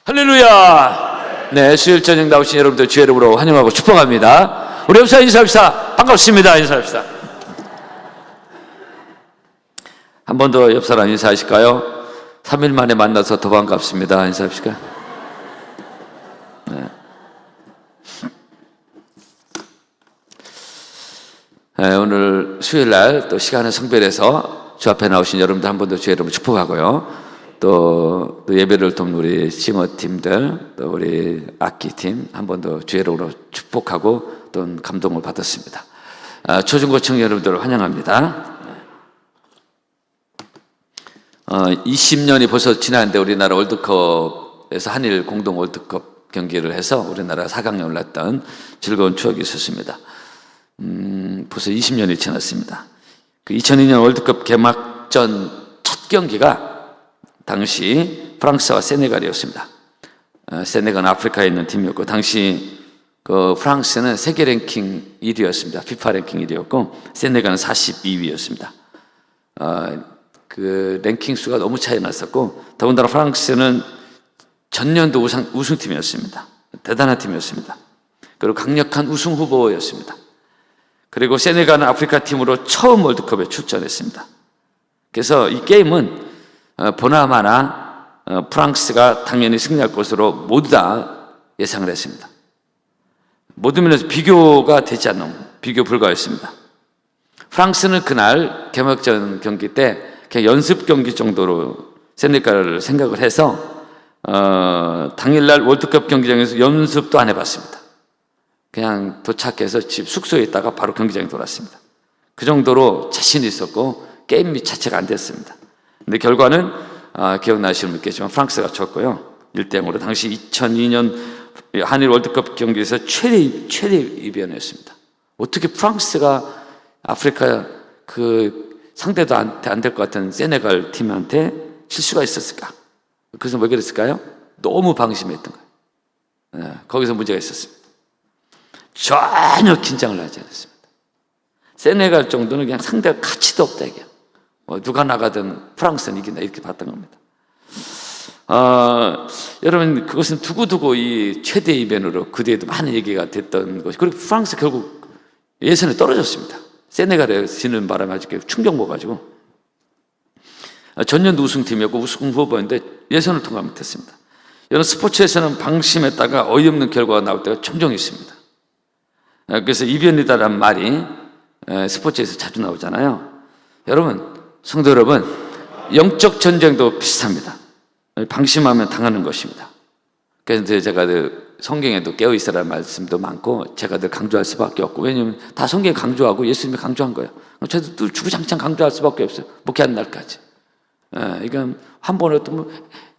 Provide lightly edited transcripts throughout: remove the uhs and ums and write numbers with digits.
할렐루야. 네, 수요일 저녁 나오신 여러분들 주의 이름으로 환영하고 축복합니다. 우리 옆사 인사합시다. 반갑습니다. 인사합시다. 한 번 더 옆사람 인사하실까요? 3일 만에 만나서 더 반갑습니다. 인사합시까? 네. 네, 오늘 수요일 날 또 시간을 성별해서 주 앞에 나오신 여러분들 한 번 더 주의 이름으로 축복하고요. 또 예배를 돕는 우리 싱어팀들, 또 우리 악기팀 한 번 더 주의 이름으로 축복하고 또 감동을 받았습니다. 초중고층 여러분들을 환영합니다. 20년이 벌써 지났는데 우리나라 월드컵에서 한일 공동 월드컵 경기를 해서 우리나라 4강에 올랐던 즐거운 추억이 있었습니다. 벌써 20년이 지났습니다. 그 2002년 월드컵 개막전 첫 경기가 당시 프랑스와 세네갈이었습니다. 세네갈은 아프리카에 있는 팀이었고, 당시 그 프랑스는 세계 랭킹 1위였습니다. 피파 랭킹 1위였고, 세네갈은 42위였습니다. 그 랭킹 수가 너무 차이 났었고, 더군다나 프랑스는 전년도 우승팀이었습니다. 대단한 팀이었습니다. 그리고 강력한 우승 후보였습니다. 그리고 세네갈은 아프리카 팀으로 처음 월드컵에 출전했습니다. 그래서 이 게임은 보나마나 프랑스가 당연히 승리할 것으로 모두 다 예상을 했습니다. 모든 면에서 비교가 되지 않는, 비교 불가였습니다. 프랑스는 그날 개막전 경기 때 그냥 연습 경기 정도로 세네갈을 생각을 해서 당일날 월드컵 경기장에서 연습도 안 해봤습니다. 그냥 도착해서 집 숙소에 있다가 바로 경기장에 돌아왔습니다. 그 정도로 자신이 있었고 게임 자체가 안 됐습니다. 근데 결과는 기억나시는 분 있겠지만 프랑스가 졌고요. 1대0으로 당시 2002년 한일 월드컵 경기에서 최대 이변이었습니다. 어떻게 프랑스가 아프리카 그 상대도 안 될 것 같은 세네갈 팀한테 질 수가 있었을까? 그래서 왜 그랬을까요? 너무 방심했던 거예요. 거기서 문제가 있었습니다. 전혀 긴장을 하지 않았습니다. 세네갈 정도는 그냥 상대가 가치도 없다 이게. 누가 나가든 프랑스는 이긴다 이렇게 봤던 겁니다. 여러분 그것은 두고두고 이 최대 이변으로 그 뒤에도 많은 얘기가 됐던 것이, 그리고 프랑스 결국 예선에 떨어졌습니다. 세네갈에 지는 바람에 아주 충격 먹어가지고 전년도 우승팀이었고 우승 후보였는데 예선을 통과 못했습니다. 여러분 스포츠에서는 방심했다가 어이없는 결과가 나올 때가 종종 있습니다. 그래서 이변이다라는 말이 스포츠에서 자주 나오잖아요. 여러분, 성도 여러분, 영적 전쟁도 비슷합니다. 방심하면 당하는 것입니다. 그래서 제가 성경에도 깨어있으라는 말씀도 많고 제가 늘 강조할 수밖에 없고, 왜냐하면 다 성경이 강조하고 예수님이 강조한 거예요. 저도 또 주구장창 강조할 수밖에 없어요. 목회하는 날까지. 이건 한 번에 또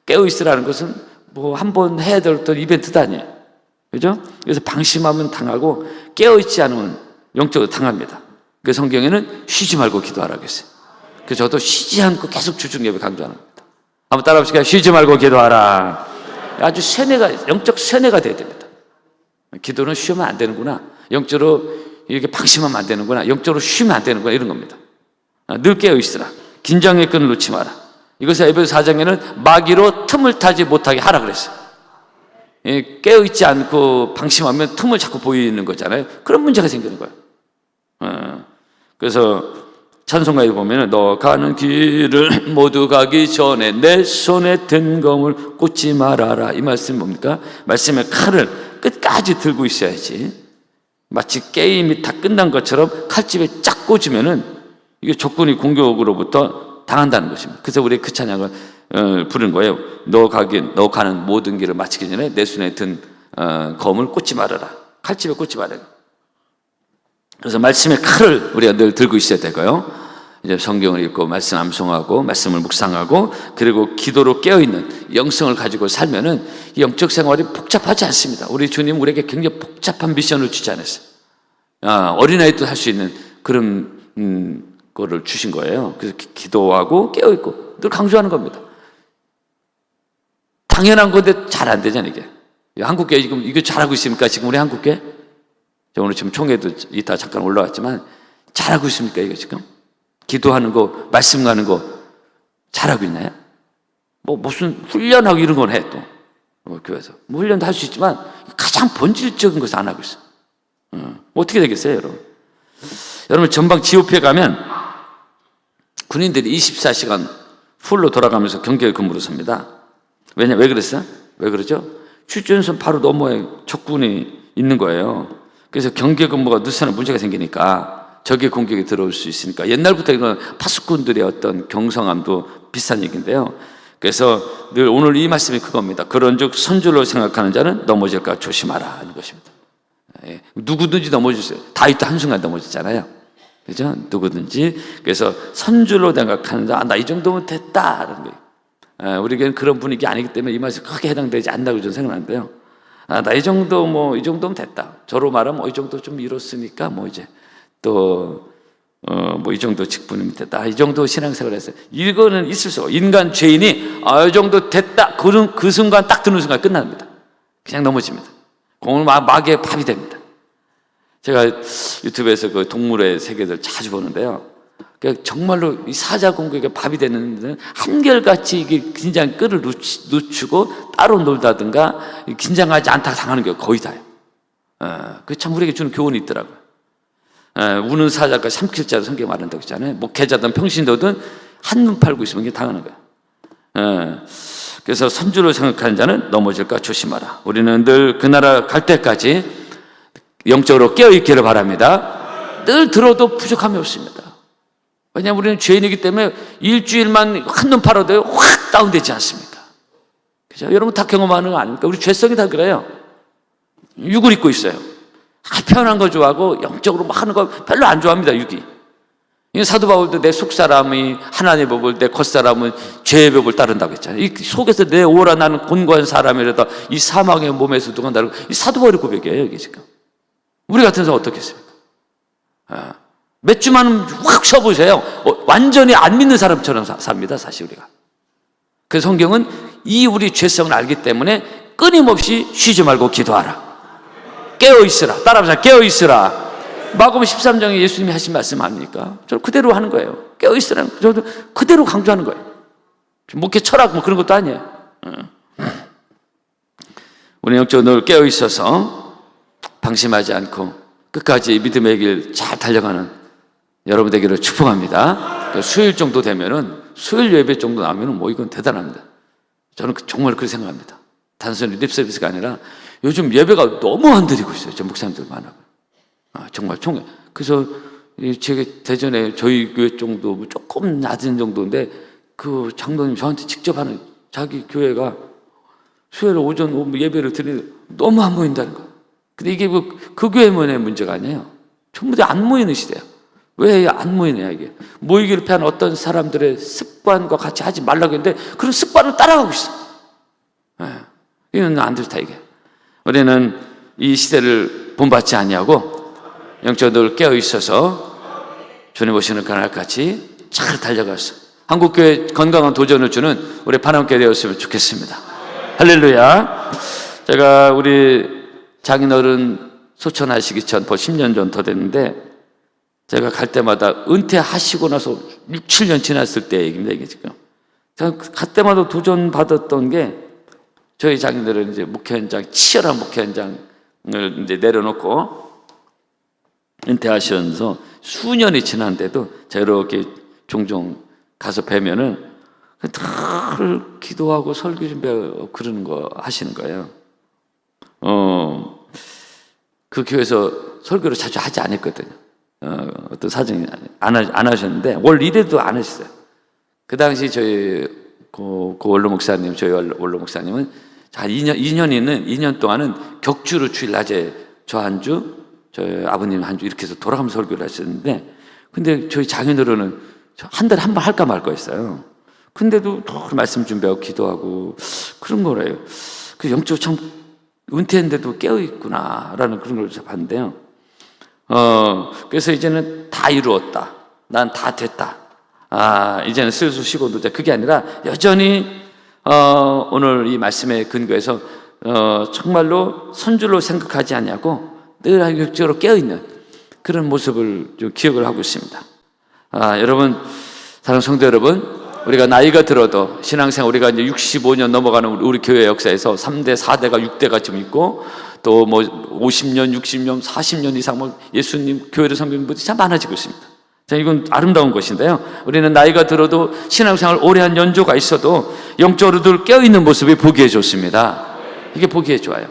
깨어있으라는 것은 뭐 한 번 해야 될 어떤 이벤트도 아니에요. 그죠? 그래서 방심하면 당하고 깨어있지 않으면 영적으로 당합니다. 그 성경에는 쉬지 말고 기도하라고 했어요. 그래서 저도 쉬지 않고 계속 주중 예배 강조하는 겁니다. 한번 따라 봅시다. 쉬지 말고 기도하라. 아주 영적 세뇌가 돼야 됩니다. 기도는 쉬면 안 되는구나. 영적으로 이렇게 방심하면 안 되는구나. 영적으로 쉬면 안 되는구나. 이런 겁니다. 늘 깨어있으라. 긴장의 끈을 놓지 마라. 이것을 에베소 4장에는 마귀로 틈을 타지 못하게 하라 그랬어요. 깨어있지 않고 방심하면 틈을 자꾸 보이는 거잖아요. 그런 문제가 생기는 거예요. 그래서 찬송가에 보면 너 가는 길을 모두 가기 전에 내 손에 든 검을 꽂지 말아라. 이 말씀이 뭡니까? 말씀의 칼을 끝까지 들고 있어야지. 마치 게임이 다 끝난 것처럼 칼집에 쫙 꽂으면은 이게 적군이 공격으로부터 당한다는 것입니다. 그래서 우리 그 찬양을 부른 거예요. 너 가는 모든 길을 마치기 전에 내 손에 든 검을 꽂지 말아라. 칼집에 꽂지 말아라. 그래서 말씀의 칼을 우리가 늘 들고 있어야 되고요. 이제 성경을 읽고 말씀 암송하고 말씀을 묵상하고 그리고 기도로 깨어있는 영성을 가지고 살면은 이 영적 생활이 복잡하지 않습니다. 우리 주님 우리에게 굉장히 복잡한 미션을 주지 않았어요. 어린아이도 할 수 있는 그런 거를 주신 거예요. 그래서 기도하고 깨어있고 늘 강조하는 겁니다. 당연한 건데 잘 안 되잖아요, 이게. 한국교회 지금 이거 잘하고 있습니까? 지금 우리 한국교회? 저 오늘 지금 총회도 이따 잠깐 올라왔지만 잘하고 있습니까, 이거 지금? 기도하는 거, 말씀 가는 거 잘하고 있나요? 뭐 무슨 훈련하고 이런 건 해 또. 교회에서. 뭐 훈련도 할 수 있지만 가장 본질적인 것을 안 하고 있어요. 어떻게 되겠어요, 여러분? 여러분, 전방 GOP에 가면 군인들이 24시간 풀로 돌아가면서 경계 근무를 섭니다. 왜 그랬어요? 왜 그러죠? 휴전선 바로 너머에 적군이 있는 거예요. 그래서 경계 근무가 늦으면 문제가 생기니까 적의 공격이 들어올 수 있으니까 옛날부터 이런 파수꾼들의 어떤 경성함도 비슷한 얘기인데요. 그래서 늘 오늘 이 말씀이 그겁니다. 그런즉 선줄로 생각하는 자는 넘어질까 조심하라 하는 것입니다. 예, 누구든지 넘어질 수 있어요. 다윗도 한순간 넘어졌잖아요. 그죠? 누구든지. 그래서 선줄로 생각하는 자, 나 이 정도면 됐다 하는 거예요. 우리에게는 그런 분위기 아니기 때문에 이 말이 크게 해당되지 않다고 저는 생각하는데요. 나 이 정도 이 정도면 됐다. 저로 말하면 이 정도 좀 이뤘으니까 이제 또 이 정도 직분이면 됐다. 이 정도 신앙생활을 했어요. 이거는 있을 수 없어요. 인간 죄인이 이 정도 됐다. 그 순간 딱 드는 순간 끝납니다. 그냥 넘어집니다. 공은 마귀의 밥이 됩니다. 제가 유튜브에서 그 동물의 세계들 자주 보는데요. 정말로 이 사자 공격에 밥이 되는 데는 한결같이 이게 긴장 끈을 늦추고 따로 놀다든가 긴장하지 않다 당하는 게 거의 다예요. 그 참 우리에게 주는 교훈이 있더라고요. 우는 사자가 삼킬 자도 성경에 말한다고 했잖아요. 목회자든 평신도든 한눈 팔고 있으면 이게 당하는 거예요. 그래서 선주를 생각하는 자는 넘어질까 조심하라. 우리는 늘 그 나라 갈 때까지 영적으로 깨어있기를 바랍니다. 늘 들어도 부족함이 없습니다. 왜냐하면 우리는 죄인이기 때문에 일주일만 한눈 팔아도 확 다운되지 않습니까? 그죠? 여러분 다 경험하는 거 아닙니까? 우리 죄성이 다 그래요. 육을 입고 있어요. 편한 거 좋아하고 영적으로 막 하는 거 별로 안 좋아합니다. 육이. 사도 바울도 내 속사람이 하나님의 법을, 내 겉사람은 죄의 법을 따른다고 했잖아요. 이 속에서 내 오라 나는 곤고한 사람이라다 이 사망의 몸에서 누가 나를, 이 사도 바울의 고백이에요, 이게 지금. 우리 같은 사람 어떻겠습니까? 몇 주만 확 쉬어보세요. 완전히 안 믿는 사람처럼 삽니다, 사실 우리가. 그래서 성경은 이 우리 죄성을 알기 때문에 끊임없이 쉬지 말고 기도하라. 깨어있으라. 따라합시다. 깨어있으라. 마가복음 13장에 예수님이 하신 말씀 아닙니까? 저 그대로 하는 거예요. 깨어있으라는 저도 그대로 강조하는 거예요. 목회 철학 그런 것도 아니에요. 우리 영적으로 늘 깨어있어서 방심하지 않고 끝까지 믿음의 길 잘 달려가는 여러분 되기를 축복합니다. 수요일 정도 되면은 수요일 예배 정도 나오면은 이건 대단합니다. 저는 정말 그렇게 생각합니다. 단순히 립서비스가 아니라 요즘 예배가 너무 안 드리고 있어요. 저 목사님들 많아요. 정말 총회. 그래서 제가 대전에 저희 교회 정도 조금 낮은 정도인데 그 장로님 저한테 직접 하는 자기 교회가 수요일 오전 예배를 드리는데 너무 안 모인다는 거예요. 근데 이게 그 교회만의 문제가 아니에요. 전부 다 안 모이는 시대야. 왜 안 모이냐 이게. 모이기를 피한 어떤 사람들의 습관과 같이 하지 말라고 했는데 그런 습관을 따라가고 있어. 이건 안 좋다 이게. 우리는 이 시대를 본받지 아니하고 영적으로 깨어 있어서 주님 오시는 그날까지 잘 달려가서 한국교회 건강한 도전을 주는 우리 파남교회 되었으면 좋겠습니다. 할렐루야. 제가 우리 장인어른 소천하시기 전 벌써 10년 전 더 됐는데 제가 갈 때마다 은퇴하시고 나서 6, 7년 지났을 때 얘기입니다. 이게 지금 제가 갈 때마다 도전 받았던 게 저희 장인들은 이제 목회 현장, 치열한 목회 현장을 이제 내려놓고 은퇴하시면서 수년이 지났는데도 제가 이렇게 종종 가서 뵈면은 늘 기도하고 설교 준비하고 그러는 거 하시는 거예요. 그 교회에서 설교를 자주 하지 않았거든요. 어떤 사정이 안 하셨는데 월 1회도 안 하셨어요. 그 당시 저희 그 원로 목사님, 저희 원로 목사님은 한 2년 동안은 격주로 주일 낮에 저 한 주, 저희 아버님 한 주 이렇게 해서 돌아가면서 설교를 하셨는데 근데 저희 장인어른은 한 달에 한 번 할까 말까 했어요. 근데도 말씀 준비하고 기도하고 그런 거래요. 그 영적으로 참 은퇴했는데도 깨어있구나라는 그런 걸 봤는데요. 그래서 이제는 다 이루었다. 난 다 됐다. 이제는 슬슬 쉬고 놀자. 그게 아니라 여전히 오늘 이 말씀에 근거해서 정말로 선줄로 생각하지 않냐고 늘 영적으로 깨어있는 그런 모습을 좀 기억을 하고 있습니다. 여러분, 사랑하는 성도 여러분, 우리가 나이가 들어도 신앙생활 우리가 이제 65년 넘어가는 우리 교회 역사에서 3대, 4대가 6대가 좀 있고 또 뭐 50년, 60년, 40년 이상 뭐 예수님 교회를 섬기는 분들이 참 많아지고 있습니다. 자, 이건 아름다운 것인데요. 우리는 나이가 들어도 신앙생활 오래 한 연조가 있어도 영적으로 깨어있는 모습이 보기에 좋습니다. 이게 보기에 좋아요.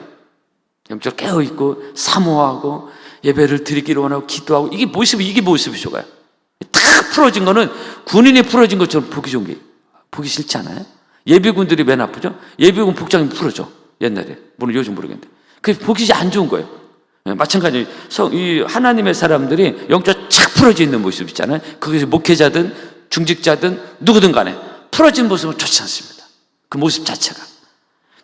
영적으로 깨어있고 사모하고 예배를 드리기를 원하고 기도하고 이게 모습이 좋아요. 탁 풀어진 거는 군인이 풀어진 것처럼 보기 좋은 게 보기 싫지 않아요? 예비군들이 맨 아프죠? 예비군 복장이 풀어져 옛날에. 물론 요즘 모르겠는데 그게 보기 안 좋은 거예요. 마찬가지 이 하나님의 사람들이 영적으로 착 풀어져 있는 모습 있잖아요. 거기서 목회자든 중직자든 누구든 간에 풀어진 모습은 좋지 않습니다. 그 모습 자체가.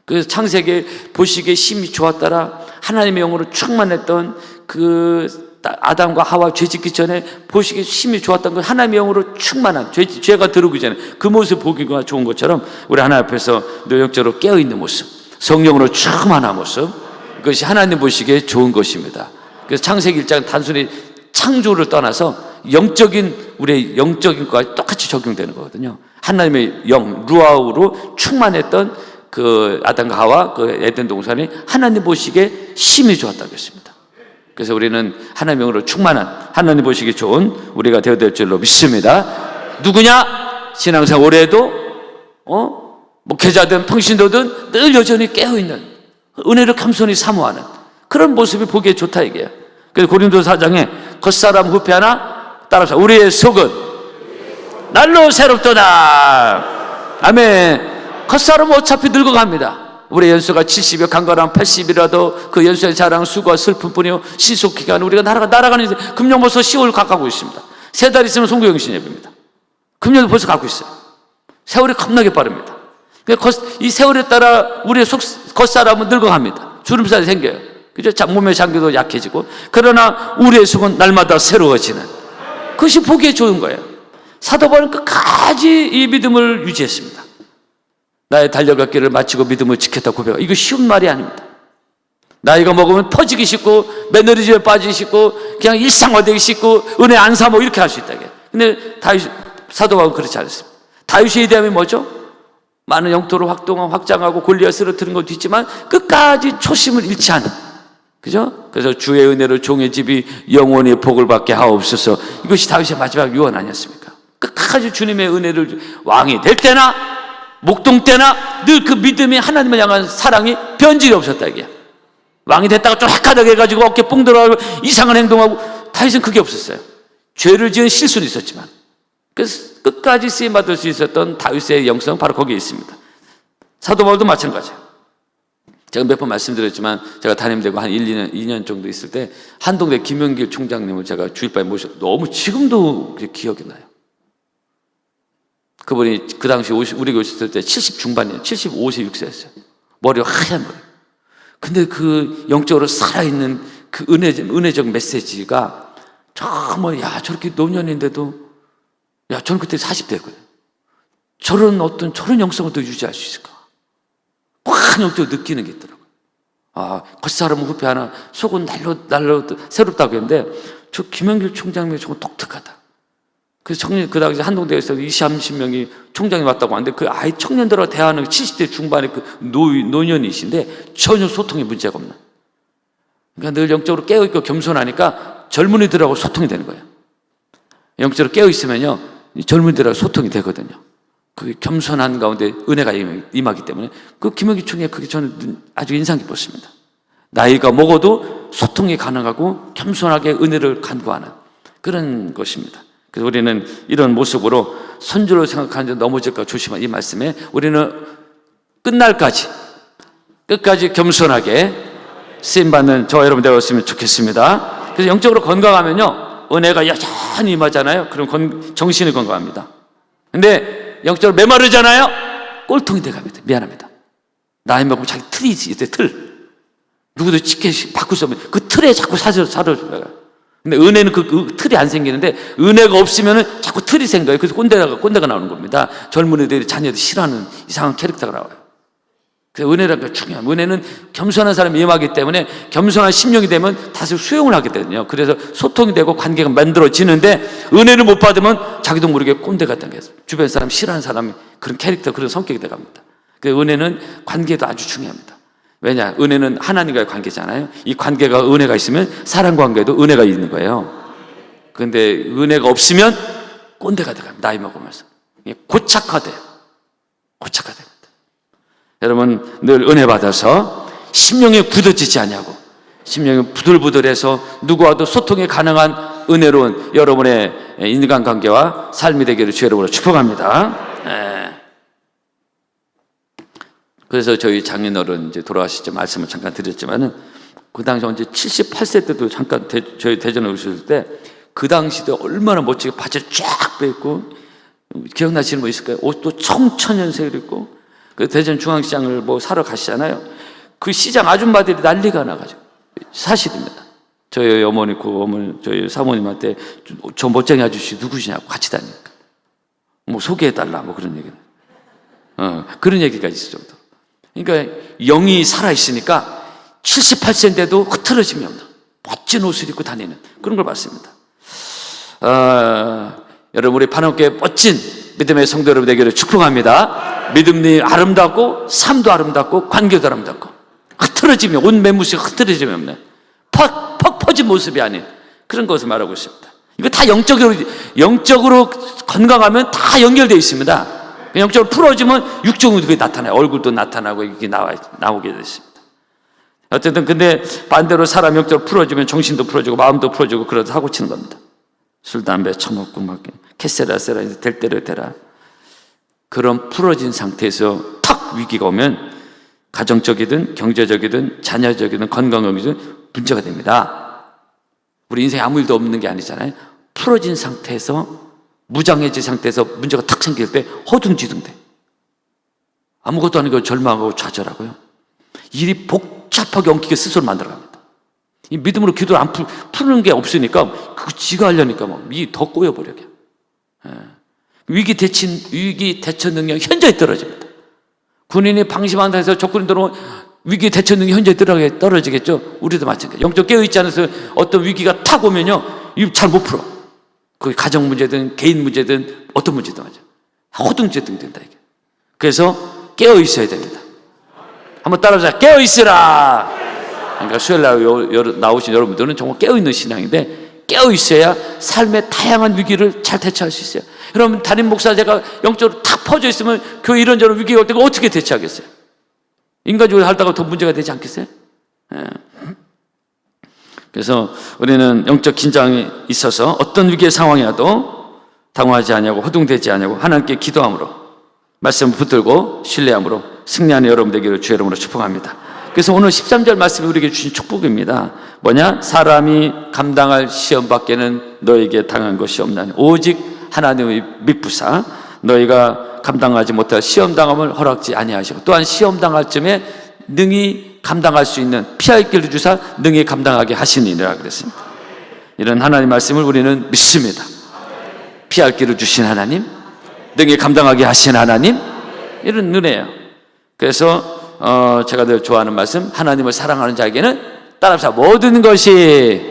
그래서 창세기 보시기에 힘이 좋았더라. 하나님의 영으로 충만했던 그 아담과 하와 죄 짓기 전에 보시기에 힘이 좋았던 건 하나님의 영으로 충만한 죄가 들어오기 전에 그 모습 보기가 좋은 것처럼 우리 하나님 앞에서 영적으로 깨어있는 모습, 성령으로 충만한 모습, 그것이 하나님 보시기에 좋은 것입니다. 그래서 창세기 1장은 단순히 창조를 떠나서 우리의 영적인 것과 똑같이 적용되는 거거든요. 하나님의 영, 루아우로 충만했던 그 아담과 하와 그 에덴 동산이 하나님 보시기에 힘이 좋았다고 했습니다. 그래서 우리는 하나님의 영으로 충만한 하나님 보시기에 좋은 우리가 되어야 될 줄로 믿습니다. 누구냐? 신앙생활 오래 해도 목회자든 평신도든 늘 여전히 깨어있는 은혜를 겸손히 사모하는 그런 모습이 보기에 좋다 이게요. 그래서 고린도서 4장에 겉사람 후패 하나 따라서 우리의 속은 날로 새롭도다. 아멘. 겉사람은 어차피 늙어갑니다. 우리의 연수가 70여 강건한 80이라도 그 연수의 자랑 수고와 슬픔뿐이요 시속기간 우리가 날아가는 금년 벌써 10월 가까고 있습니다. 3달 있으면 송구영신 예배입니다. 금년도 벌써 가고 있어요. 세월이 겁나게 빠릅니다. 이 세월에 따라 우리의 겉사람은 늙어갑니다. 주름살이 생겨요. 그죠? 몸의 장기도 약해지고. 그러나 우리의 속은 날마다 새로워지는 그것이 보기에 좋은 거예요. 사도 바울은 끝까지 이 믿음을 유지했습니다. 나의 달려갈 길을 마치고 믿음을 지켰다 고백하고 이거 쉬운 말이 아닙니다. 나이가 먹으면 퍼지기 쉽고 매너리즘에 빠지기 쉽고 그냥 일상화되기 쉽고 은혜 안 사모 이렇게 할 수 있다. 근데 사도 바울은 그렇지 않았습니다. 다윗의 이대함이 뭐죠? 많은 영토를 확장하고 골리앗을 쓰러뜨린 것도 있지만 끝까지 초심을 잃지 않은, 그죠? 그래서 주의 은혜로 종의 집이 영원히 복을 받게 하옵소서. 이것이 다윗의 마지막 유언 아니었습니까? 끝까지 주님의 은혜를 왕이 될 때나 목동 때나 늘 그 믿음이 하나님을 향한 사랑이 변질이 없었다 이게. 왕이 됐다가 좀 헷갈하게 해가지고 어깨 뽕 들어가고 이상한 행동하고 다윗은 그게 없었어요. 죄를 지은 실수는 있었지만 그래서 끝까지 쓰임받을 수 있었던 다윗의 영성 바로 거기에 있습니다. 사도 바울도 마찬가지예요. 제가 몇 번 말씀드렸지만 제가 담임되고 한 2년 정도 있을 때 한동대 김영길 총장님을 제가 주일반에 모셨 너무 지금도 기억이 나요. 그분이 그 당시 우리 교회 있을 때 70 중반이에요. 75세 6세였어요. 머리가 하얀 머리. 근데 그 영적으로 살아있는 그 은혜적 메시지가 정말 저렇게 노년인데도 저는 그때 40대였거든요. 저런 영성을 더 유지할 수 있을까? 확 영적으로 느끼는 게 있더라고요. 겉사람은 후패 하나, 속은 날로 새롭다고 했는데, 저 김영길 총장님이 정말 독특하다. 그래서 그 당시 한동대에서 20, 30명이 총장이 왔다고 하는데, 그 아이 청년들하고 대화하는 70대 중반의 그 노년이신데, 전혀 소통에 문제가 없나. 그러니까 늘 영적으로 깨어있고 겸손하니까 젊은이들하고 소통이 되는 거예요. 영적으로 깨어있으면요, 젊은이들하고 소통이 되거든요. 그 겸손한 가운데 은혜가 임하기 때문에 그 김영기 총회 그게 저는 아주 인상 깊었습니다. 나이가 먹어도 소통이 가능하고 겸손하게 은혜를 간구하는 그런 것입니다. 그래서 우리는 이런 모습으로 선주로 생각하는 데 넘어질까 조심한 이 말씀에 우리는 끝날까지 끝까지 겸손하게 쓰임받는 저와 여러분 되었으면 좋겠습니다. 그래서 영적으로 건강하면요 은혜가 여전히 임하잖아요. 그럼 정신이 건강합니다. 근데 영적으로 메마르잖아요. 꼴통이 돼갑니다. 미안합니다. 나이 먹으면 자기 틀이 있대. 틀. 누구도 쉽게 바꿀 수 없는 그 틀에 자꾸 사로잡혀요. 근데 은혜는 그 틀이 안 생기는데 은혜가 없으면 자꾸 틀이 생겨요. 그래서 꼰대가 나오는 겁니다. 젊은이들이 자녀들 싫어하는 이상한 캐릭터가 나와요. 그래서 은혜라는 게 중요합니다. 은혜는 겸손한 사람이 임하기 때문에 겸손한 심령이 되면 다시 수용을 하게 되거든요. 그래서 소통이 되고 관계가 만들어지는데 은혜를 못 받으면 자기도 모르게 꼰대 같은 게 주변 사람 싫어하는 사람이 그런 캐릭터, 그런 성격이 돼갑니다. 그래서 은혜는 관계도 아주 중요합니다. 왜냐? 은혜는 하나님과의 관계잖아요. 이 관계가 은혜가 있으면 사랑 관계도 은혜가 있는 거예요. 그런데 은혜가 없으면 꼰대가 돼갑니다. 나이 먹으면서 고착화돼요. 고착화됩니다. 여러분 늘 은혜 받아서 심령에 굳어지지 않냐고, 심령이 부들부들해서 누구와도 소통이 가능한 은혜로운 여러분의 인간관계와 삶이 되기를 주 여러분으로 축복합니다. 그래서 저희 장인어른 이제 돌아가시죠. 말씀을 잠깐 드렸지만은 그 당시 언제 78세 때도 잠깐 저희 대전에 오셨을 때 그 당시도 얼마나 멋지게 바지를 쫙 빼입고, 기억나시는 분 있을까요? 옷도 청천연색을 입고 그 대전 중앙시장을 뭐 사러 가시잖아요. 그 시장 아줌마들이 난리가 나가지고, 사실입니다. 저희 어머니, 저희 사모님한테 저 멋쟁이 아저씨 누구시냐고 같이 다니니까 뭐 소개해달라 뭐 그런 얘기는, 그런 얘기가 있을 정도. 그러니까 영이 살아있으니까 78세인데도 흐트러짐이 없는 멋진 옷을 입고 다니는 그런 걸 봤습니다. 여러분 우리 반갑게 멋진 믿음의 성도 여러분 되기를 축복합니다. 믿음이 아름답고 삶도 아름답고 관계도 아름답고 흐트러짐이, 온 매무새가 흐트러짐이 없는 퍽 퍼진 모습이 아닌 그런 것을 말하고 있습니다. 이거 다 영적으로 건강하면 다 연결되어 있습니다. 영적으로 풀어지면 육적으로 그게 나타나요. 얼굴도 나타나고 이게 나오게 됐습니다. 어쨌든 근데 반대로 사람 영적으로 풀어지면 정신도 풀어지고 마음도 풀어지고 그러다 사고 치는 겁니다. 술, 담배 처먹고 막 캐세라세라 될 대로 되라. 그런 풀어진 상태에서 탁 위기가 오면 가정적이든 경제적이든 자녀적이든 건강적이든 문제가 됩니다. 우리 인생에 아무 일도 없는 게 아니잖아요. 풀어진 상태에서, 무장해진 상태에서 문제가 탁 생길 때 허둥지둥돼. 아무것도 아니고 절망하고 좌절하고요. 일이 복잡하게 엉키게 스스로 만들어갑니다. 이 믿음으로 기도를 안 푸는 게 없으니까 그거 지가 하려니까 막 이 더 꼬여버려요. 위기 대처 능력 현저히 떨어집니다. 군인이 방심한다 해서 적군이 들어오면 위기 대처 능력이 현저히 떨어지겠죠. 우리도 마찬가지. 영적 깨어있지 않아서 어떤 위기가 탁 오면요, 이거 잘 못 풀어. 그게 가정 문제든 개인 문제든 어떤 문제든 맞아. 허둥지둥 된다 이게. 그래서 깨어 있어야 됩니다. 한번 따라하자. 깨어 있으라. 그러니까 수요일 나오신 여러분들은 정말 깨어있는 신앙인데, 깨어있어야 삶의 다양한 위기를 잘 대처할 수 있어요. 여러분 담임 목사제가 영적으로 탁 퍼져 있으면 교회 이런저런 위기가 올 때 어떻게 대처하겠어요? 인간적으로 살다가 더 문제가 되지 않겠어요? 그래서 우리는 영적 긴장이 있어서 어떤 위기의 상황이라도 당황하지 않냐고, 허둥대지 않냐고 하나님께 기도함으로, 말씀을 붙들고 신뢰함으로 승리하는 여러분 되기를 주의 이름으로 축복합니다. 그래서 오늘 13절 말씀이 우리에게 주신 축복입니다. 뭐냐? 사람이 감당할 시험 밖에는 너에게 당한 것이 없나니 오직 하나님의 미쁘사 너희가 감당하지 못할 시험 당함을 허락지 아니하시고, 또한 시험 당할 쯤에 능히 감당할 수 있는 피할 길을 주사 능히 감당하게 하시니라 그랬습니다. 이런 하나님 말씀을 우리는 믿습니다. 피할 길을 주신 하나님, 능히 감당하게 하신 하나님, 이런 은혜예요. 그래서 제가 늘 좋아하는 말씀, 하나님을 사랑하는 자에게는 따라서 모든 것이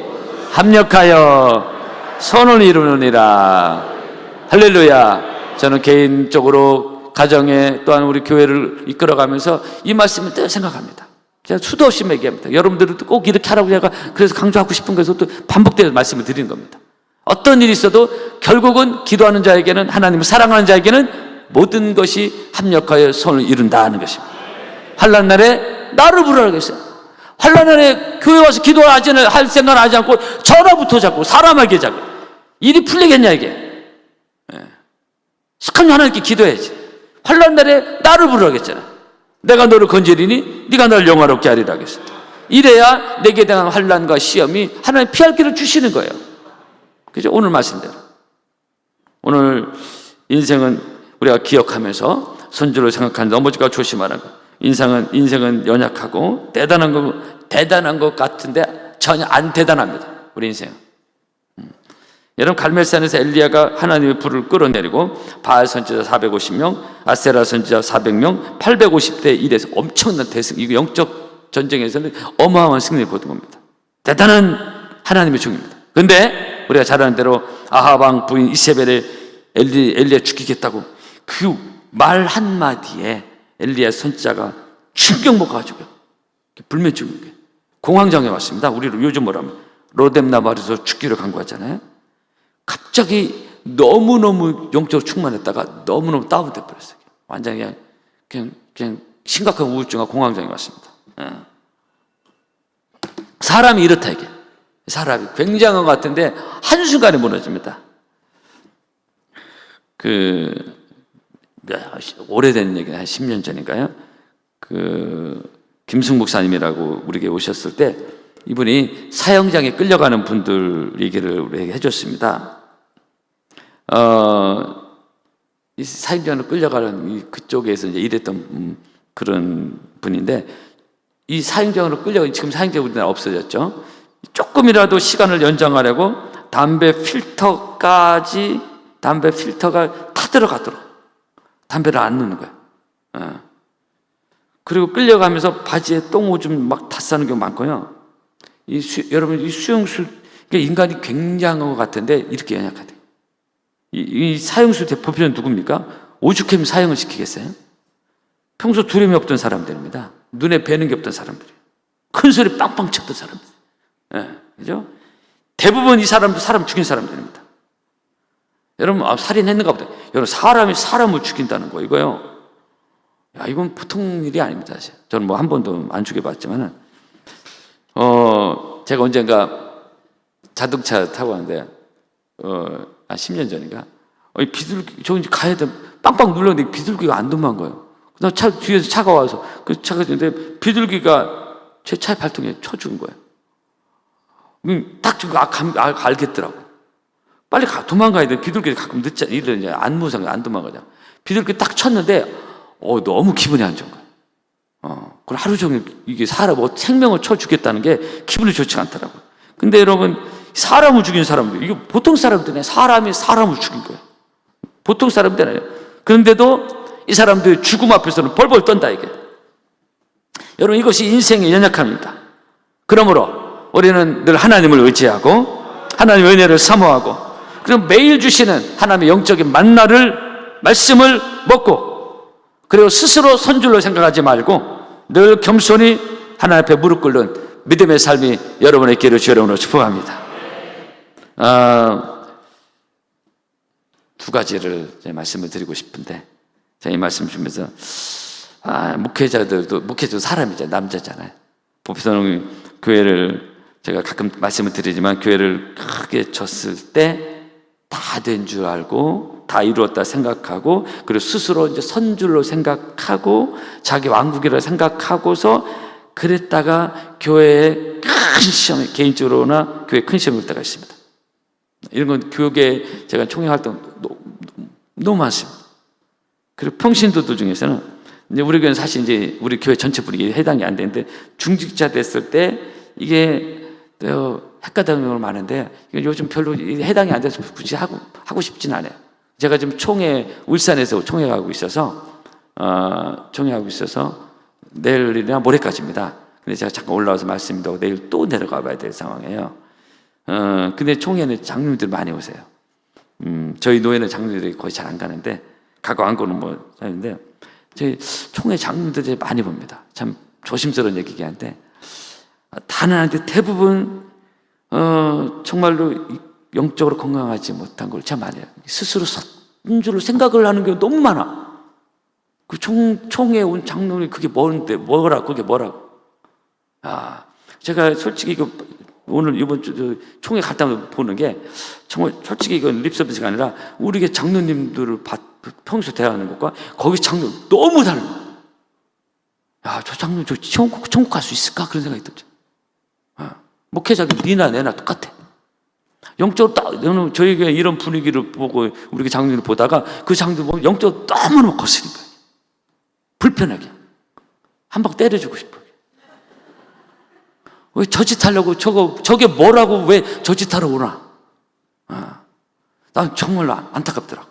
합력하여 선을 이루느니라. 할렐루야. 저는 개인적으로 가정에 또한 우리 교회를 이끌어가면서 이 말씀을 늘 생각합니다. 제가 수도 없이 얘기합니다. 여러분들도 꼭 이렇게 하라고 제가 그래서 강조하고 싶은 것에서 또 반복되는 말씀을 드리는 겁니다. 어떤 일이 있어도 결국은 기도하는 자에게는, 하나님을 사랑하는 자에게는 모든 것이 합력하여 선을 이룬다는 것입니다. 환난 날에 나를 부르라고 했어요. 환난 날에 교회 와서 기도할 생각을 하지 않고 전화부터 잡고 사람에게 잡고 일이 풀리겠냐 이게. 시간 하나님께 기도해야지. 환난 날에 나를 부르라고 했잖아. 내가 너를 건지리니 네가 나를 영화롭게 하리라고 했어요. 이래야 내게 대한 환난과 시험이 하나님 피할 길을 주시는 거예요. 그죠? 오늘 말씀대로. 오늘 인생은 우리가 기억하면서 선주를 생각하는 넘어질까 조심하라는 거. 인생은 연약하고 대단한 것 같은데 전혀 안 대단합니다. 우리 인생은. 여러분, 갈멜산에서 엘리야가 하나님의 불을 끌어내리고 바알 선지자 450명, 아세라 선지자 400명, 850대 1에서 엄청난 대승, 이거 영적 전쟁에서는 어마어마한 승리를 거둔 겁니다. 대단한 하나님의 종입니다. 그런데 우리가 잘 아는 대로 아합 왕 부인 이세벨을 엘리야 죽이겠다고 그 말 한마디에 엘리야 선지자가 충격 먹어가지고 불면 죽은 게 공황장애 왔습니다. 우리로 요즘 뭐라면 로뎀나 아래서 죽기로 간구하잖아요. 갑자기 너무너무 영적으로 충만했다가 너무너무 다운돼 버렸어요. 완전히 그냥 심각한 우울증과 공황장애 왔습니다. 사람이 이렇다, 이게. 사람이 굉장한 것 같은데 한순간에 무너집니다. 오래된 얘기는 한 10년 전인가요? 김승 목사님이라고 우리에게 오셨을 때 이분이 사형장에 끌려가는 분들 얘기를 우리에게 해줬습니다. 이 사형장으로 끌려가는 그쪽에서 이제 일했던 그런 분인데, 이 사형장으로 끌려가, 지금 사형장 우리나라 없어졌죠. 조금이라도 시간을 연장하려고 담배 필터가 다 들어가도록 담배를 안 넣는 거야. 그리고 끌려가면서 바지에 똥오줌 막 다 싸는 경우 많고요. 여러분, 이 수용술, 인간이 굉장한 것 같은데 이렇게 연약하대. 이 사형수 대표는 누굽니까? 오죽하면 사형을 시키겠어요? 평소 두려움이 없던 사람들입니다. 눈에 뵈는 게 없던 사람들이에요. 큰 소리 빵빵 쳤던 사람들. 그죠? 대부분 이 사람도 사람 죽인 사람들입니다. 여러분, 살인했는가 보다. 여러분, 사람이 사람을 죽인다는 거, 이거요. 야, 이건 보통 일이 아닙니다, 사실. 저는 뭐 한 번도 안 죽여봤지만은, 제가 언젠가 자동차 타고 왔는데, 10년 전인가? 저 이제 가야 돼. 빵빵 눌렀는데 비둘기가 안 도망가요. 나 뒤에서 차가 와서, 그 차가 있는데 비둘기가 제 차의 발통에 쳐 죽은 거예요. 딱 지금 알겠더라고. 빨리 도망가야 돼. 비둘기 가끔 늦잖아. 이제 안 무서워, 안 도망가잖아. 비둘기 딱 쳤는데, 너무 기분이 안 좋은 거야. 그럼 하루 종일 이게 생명을 쳐 죽겠다는 게 기분이 좋지 않더라고요. 근데 여러분, 사람을 죽인 사람들, 이거 보통 사람들이 사람이 사람을 죽인 거예요. 보통 사람들이 아니에요. 그런데도 이 사람들의 죽음 앞에서는 벌벌 떤다, 이게. 여러분, 이것이 인생의 연약함입니다. 그러므로 우리는 늘 하나님을 의지하고 하나님의 은혜를 사모하고, 그리고 매일 주시는 하나님의 영적인 말씀을 먹고, 그리고 스스로 선줄로 생각하지 말고 늘 겸손히 하나님 앞에 무릎 꿇는 믿음의 삶이 여러분의 길을 주여름으로 축복합니다. 두 가지를 말씀을 드리고 싶은데, 제가 이 말씀 주면서 목회자도 사람이잖아요. 남자잖아요. 보통 교회를 제가 가끔 말씀을 드리지만, 교회를 크게 졌을 때 다 된 줄 알고 다 이루었다 생각하고, 그리고 스스로 이제 선줄로 생각하고 자기 왕국이라 생각하고서 그랬다가 교회에 큰 시험에, 개인적으로나 교회에 큰 시험이 올 때가 있습니다. 이런 건 교계 제가 총회 활동 너무 많습니다. 그리고 평신도들 중에서는 이제 우리 교회는 사실 이제 우리 교회 전체 분위기에 해당이 안 되는데, 중직자 됐을 때 이게 헷갈리는 경우가 많은데, 요즘 별로 해당이 안 돼서 굳이 하고 싶진 않아요. 제가 지금 울산에서 총회하고 있어서 내일이나 모레까지입니다. 근데 제가 잠깐 올라와서 말씀드리고 내일 또 내려가 봐야 될 상황이에요. 근데 총회는 장로님들 많이 오세요. 저희 노예는 장로님들이 거의 잘 안 가는데, 가고 안 가는 뭐 하는데, 저희 총회 장로님들 많이 봅니다. 참 조심스러운 얘기긴 한데, 단한테 대부분 정말로 영적으로 건강하지 못한 걸 참 많이 해요. 스스로 선줄로 생각을 하는 게 너무 많아. 그 총회에 온 장로님, 그게 그게 뭐라고. 제가 솔직히 오늘 이번 주 총회 갈 때마다 보는 게, 정말 솔직히 이건 립서비스가 아니라 우리 장로님들을 평소 대하는 것과 거기 장로 너무 달라. 저 장로 천국 갈 수 있을까? 그런 생각이 들죠. 목회자도 니나 내나 똑같아. 영적으로 저희 교회 이런 분위기를 보고 우리 장로님을 보다가 그 장로님 보면 영적으로 너무너무 거스린 거예요. 불편하게 한 방 때려주고 싶어요. 왜 저짓 하려고, 저게 뭐라고 왜 저짓 하러 오나? 난 정말 안타깝더라고.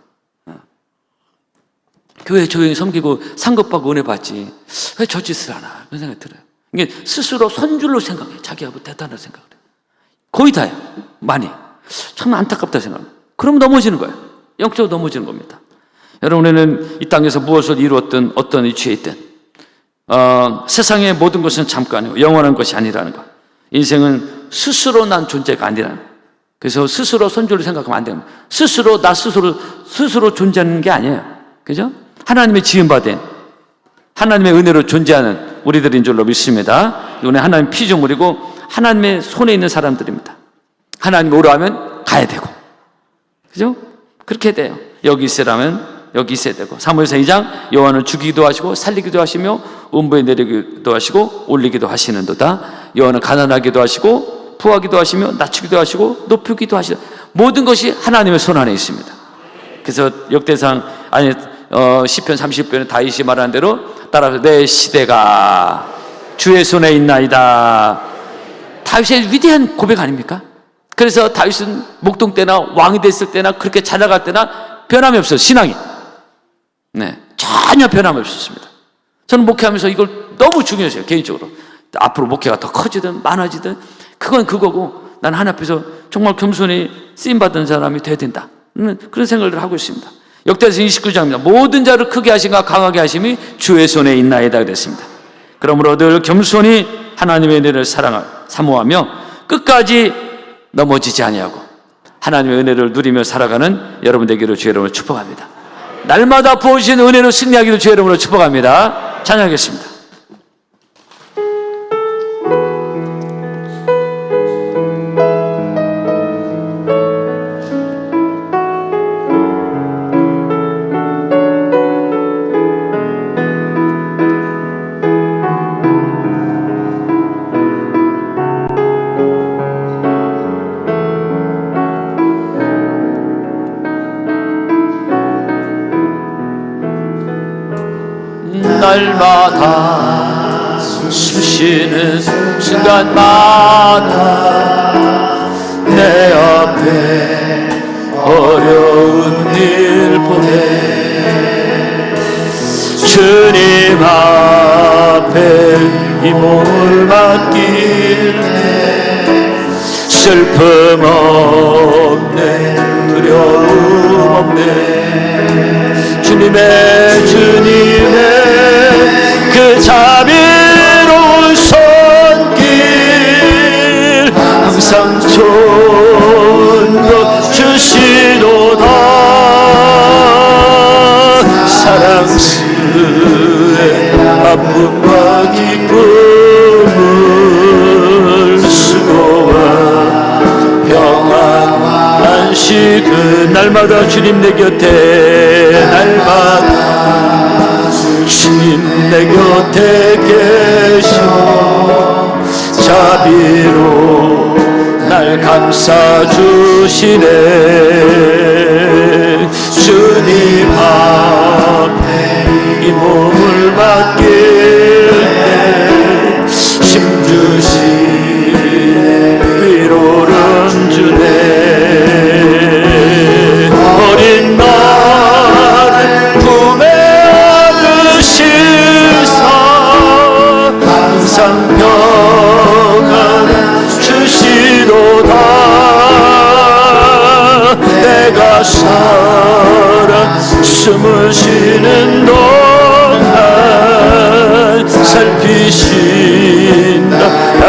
교회 조용히 섬기고 상급받고 은혜 받지 왜 저 짓을 하나 그런 생각이 들어요. 이게 스스로 선줄로 생각해요. 자기가 뭐 대단하다고 생각을 해요. 거의 다예요. 많이. 정말 안타깝다 생각합니다. 그럼 넘어지는 거예요. 영적으로 넘어지는 겁니다. 여러분, 우리는 이 땅에서 무엇을 이루었든 어떤 위치에 있든 세상의 모든 것은 잠깐이고 영원한 것이 아니라는 것. 인생은 스스로 난 존재가 아니라는 것. 그래서 스스로 선줄로 생각하면 안 됩니다. 스스로 스스로 존재하는 게 아니에요. 그죠? 하나님의 지음받은 하나님의 은혜로 존재하는 우리들인 줄로 믿습니다. 이번에 하나님 피조물이고 하나님의 손에 있는 사람들입니다. 하나님 오라 하면 가야 되고, 그죠? 그렇게 돼요. 여기 있으라면 여기 있어야 되고. 사무엘상 2장 여호와는 죽이기도 하시고 살리기도 하시며 음부에 내리기도 하시고 올리기도 하시는도다. 여호와는 가난하기도 하시고 부하기도 하시며 낮추기도 하시고 높이기도 하시다. 모든 것이 하나님의 손 안에 있습니다. 그래서 역대상 시편 30편에 다윗이 말하는 대로 따라서 내 시대가 주의 손에 있나이다. 다윗의 위대한 고백 아닙니까? 그래서 다윗은 목동 때나 왕이 됐을 때나 그렇게 잘 나갈 때나 변함이 없어요. 신앙이 전혀 변함이 없었습니다. 저는 목회하면서 이걸 너무 중요했어요. 개인적으로 앞으로 목회가 더 커지든 많아지든 그건 그거고 나는 하나님 앞에서 정말 겸손히 쓰임받은 사람이 돼야 된다. 그런 생각을 하고 있습니다. 역대상 29장입니다. 모든 자를 크게 하신가 강하게 하심이 주의 손에 있나이다 그랬습니다. 그러므로 늘 겸손히 하나님의 은혜를 사모하며 끝까지 넘어지지 아니하고 하나님의 은혜를 누리며 살아가는 여러분 되기를 주의 이름으로 축복합니다. 날마다 부어주신 은혜로 승리하기를 주의 이름으로 축복합니다. 찬양하겠습니다. 날마다 숨쉬는 순간마다 내 앞에 어려운 일 보내 주님 앞에 이 몸을 맡길 때 슬픔 없네 두려움 없네 주님의 그 자비로운 손길 항상 좋은 것 주시도다. 사랑스레 아픔과 기쁨을 수고와 평안 안식은 날마다 주님 내 곁에 날마다 주님 내 곁에 계셔 자비로 날 감싸주시네. 주님 앞에 이 몸을 맡길 때 힘주시네 위로를 주네. 어린 나를 품에 안으시사 항상 평안을 주시도다. 내가 살아 숨을 쉬는 동안 살피신다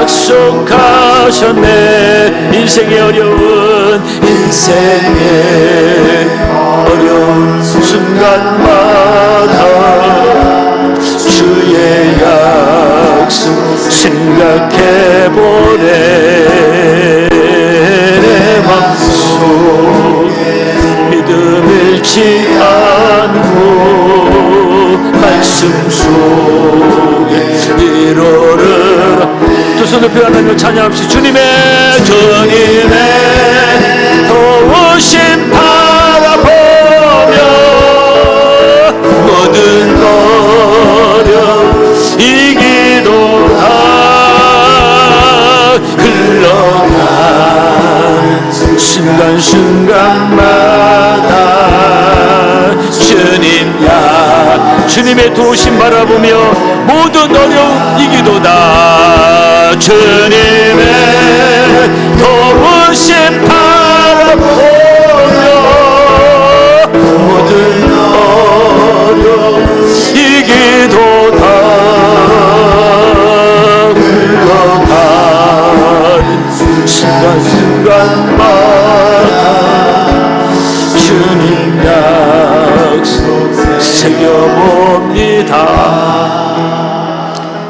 약속하셨네. 인생의 어려운 순간마다 주의 약속 생각해보네. 내 맘속에 믿음 잃지 않고 말씀 속에 위로를 두 손을 펴 하나님을 찬양합시다. 주님의 도우심 바라보며 모든 어려움 이기도다. 흘러가는 순간순간만 주님의 도우심 바라보며 모든 어려움 이기도다. 주님의 도우심 바라보며 모든 어려움 이기도다. 흘러가는 순간순간마다 주님 약속 새겨봅니다.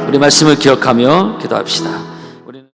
우리 말씀을 기억하며 기도합시다.